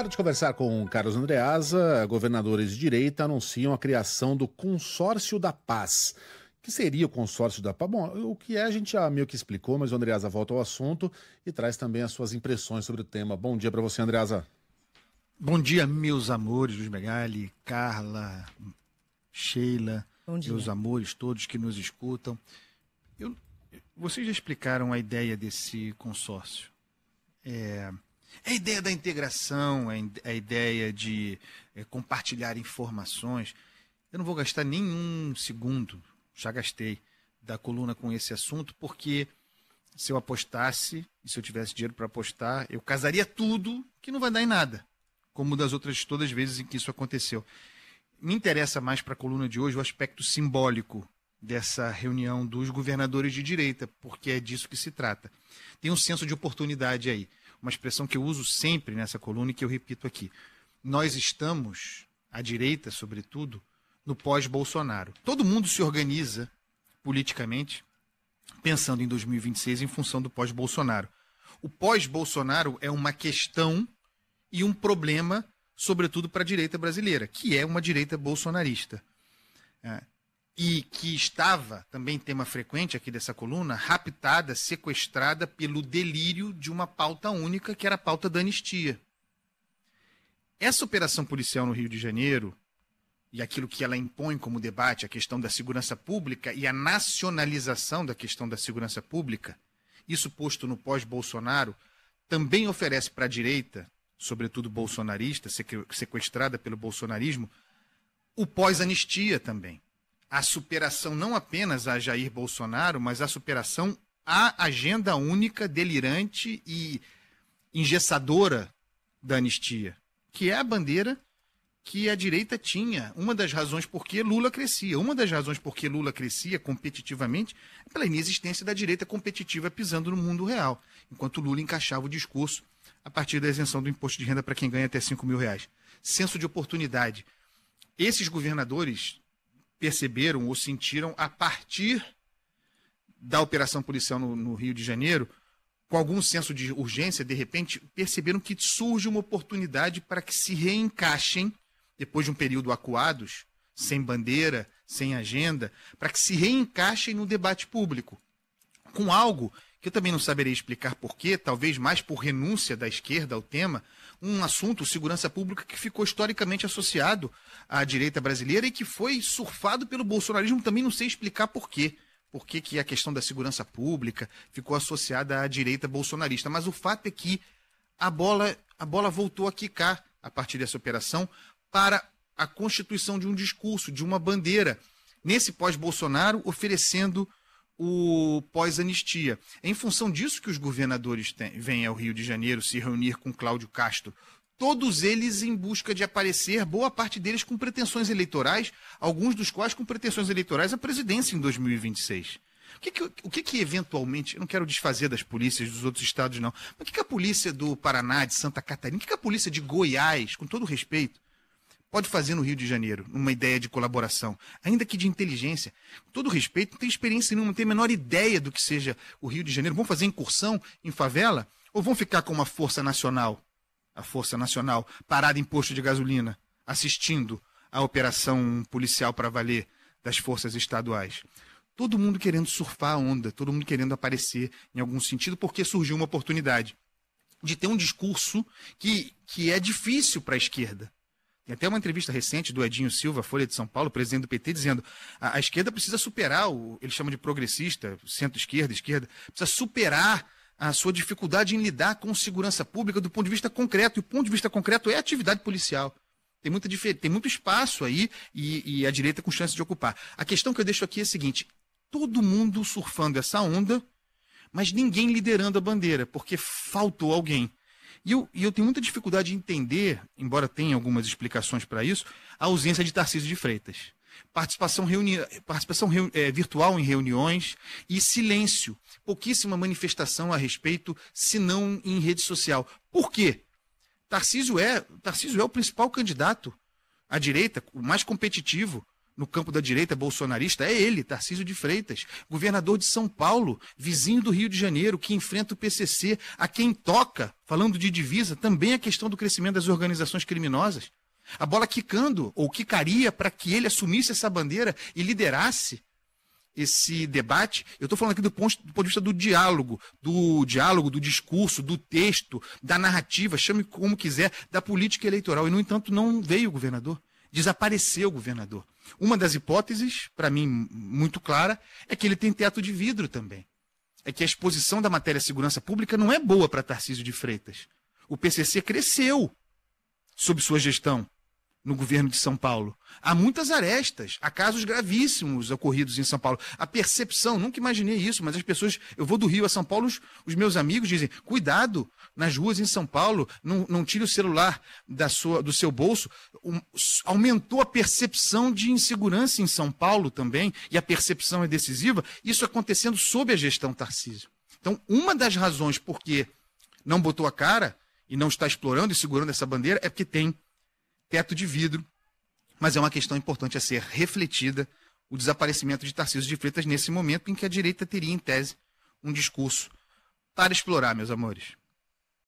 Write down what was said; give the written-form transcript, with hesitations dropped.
Hora de conversar com Carlos Andreasa. Governadores de direita anunciam a criação do Consórcio da Paz. O que seria o Consórcio da Paz? Bom, o que é a gente já meio que explicou, mas o Andreasa volta ao assunto e traz também as suas impressões sobre o tema. Bom dia para você, Andreasa. Bom dia, meus amores, Luiz Megali, Carla, Sheila, meus amores todos que nos escutam. Vocês já explicaram a ideia desse consórcio. É a ideia da integração, é a ideia de compartilhar informações. Eu não vou gastar nenhum segundo, já gastei, da coluna com esse assunto, porque se eu apostasse, e se eu tivesse dinheiro para apostar, eu casaria tudo que não vai dar em nada, como das outras todas as vezes em que isso aconteceu. Me interessa mais para a coluna de hoje o aspecto simbólico dessa reunião dos governadores de direita, porque é disso que se trata. Tem um senso de oportunidade aí, uma expressão que eu uso sempre nessa coluna e que eu repito aqui. Nós estamos, à direita sobretudo, no pós-Bolsonaro. Todo mundo se organiza politicamente pensando em 2026 em função do pós-Bolsonaro. O pós-Bolsonaro é uma questão e um problema, sobretudo para a direita brasileira, que é uma direita bolsonarista. E que estava, também tema frequente aqui dessa coluna, raptada, sequestrada pelo delírio de uma pauta única, que era a pauta da anistia. Essa operação policial no Rio de Janeiro, e aquilo que ela impõe como debate, a questão da segurança pública e a nacionalização da questão da segurança pública, isso posto no pós-Bolsonaro, também oferece para a direita, sobretudo bolsonarista, sequestrada pelo bolsonarismo, o pós-anistia também. A superação não apenas a Jair Bolsonaro, mas a superação à agenda única, delirante e engessadora da anistia, que é a bandeira que a direita tinha. Uma das razões por que Lula crescia. Uma das razões por que Lula crescia competitivamente é pela inexistência da direita competitiva pisando no mundo real, enquanto Lula encaixava o discurso a partir da isenção do imposto de renda para quem ganha até R$5.000. Senso de oportunidade. Esses governadores perceberam ou sentiram, a partir da operação policial no Rio de Janeiro, com algum senso de urgência, de repente, perceberam que surge uma oportunidade para que se reencaixem, depois de um período acuados, sem bandeira, sem agenda, para que se reencaixem no debate público, com algo que eu também não saberei explicar porquê, talvez mais por renúncia da esquerda ao tema, um assunto, segurança pública, que ficou historicamente associado à direita brasileira e que foi surfado pelo bolsonarismo, também não sei explicar porquê. Por que a questão da segurança pública ficou associada à direita bolsonarista. Mas o fato é que a bola voltou a quicar a partir dessa operação para a constituição de um discurso, de uma bandeira, nesse pós-Bolsonaro, oferecendo o pós-anistia. É em função disso que os governadores vêm ao Rio de Janeiro se reunir com Cláudio Castro. Todos eles em busca de aparecer, boa parte deles com pretensões eleitorais, alguns dos quais com pretensões eleitorais à presidência em 2026. O que eventualmente, eu não quero desfazer das polícias dos outros estados não, mas o que a polícia do Paraná, de Santa Catarina, o que a polícia de Goiás, com todo respeito, pode fazer no Rio de Janeiro, numa ideia de colaboração, ainda que de inteligência? Com todo respeito, não tem experiência nenhuma, não tem a menor ideia do que seja o Rio de Janeiro. Vão fazer incursão em favela ou vão ficar com uma força nacional? A Força Nacional, parada em posto de gasolina, assistindo à operação policial para valer das forças estaduais. Todo mundo querendo surfar a onda, todo mundo querendo aparecer em algum sentido, porque surgiu uma oportunidade de ter um discurso que é difícil para a esquerda. Tem até uma entrevista recente do Edinho Silva, Folha de São Paulo, presidente do PT, dizendo a esquerda precisa superar, ele chama de progressista, centro-esquerda, esquerda, precisa superar a sua dificuldade em lidar com segurança pública do ponto de vista concreto. E o ponto de vista concreto é a atividade policial. Tem muito espaço aí e a direita com chance de ocupar. A questão que eu deixo aqui é a seguinte: todo mundo surfando essa onda, mas ninguém liderando a bandeira, porque faltou alguém. E eu tenho muita dificuldade de entender, embora tenha algumas explicações para isso, a ausência de Tarcísio de Freitas. Participação virtual em reuniões e silêncio. Pouquíssima manifestação a respeito, se não em rede social. Por quê? Tarcísio é o principal candidato à direita, o mais competitivo no campo da direita bolsonarista é ele, Tarcísio de Freitas, governador de São Paulo, vizinho do Rio de Janeiro, que enfrenta o PCC, a quem toca, falando de divisa, também a questão do crescimento das organizações criminosas. A bola quicando, ou quicaria, para que ele assumisse essa bandeira e liderasse esse debate. Eu estou falando aqui do ponto de vista do diálogo, do discurso, do texto, da narrativa, chame como quiser, da política eleitoral. E, no entanto, não veio o governador. Desapareceu o governador. Uma das hipóteses, para mim, muito clara, é que ele tem teto de vidro também. É que a exposição da matéria segurança pública não é boa para Tarcísio de Freitas. O PCC cresceu sob sua gestão no governo de São Paulo. Há muitas arestas, há casos gravíssimos ocorridos em São Paulo. A percepção, nunca imaginei isso, mas as pessoas, eu vou do Rio a São Paulo, os meus amigos dizem, cuidado nas ruas em São Paulo, não tire o celular do seu bolso. Aumentou a percepção de insegurança em São Paulo também, e a percepção é decisiva, isso acontecendo sob a gestão Tarcísio. Então, uma das razões por que não botou a cara e não está explorando e segurando essa bandeira é porque tem teto de vidro, mas é uma questão importante a ser refletida, o desaparecimento de Tarcísio de Freitas nesse momento em que a direita teria, em tese, um discurso para explorar, meus amores.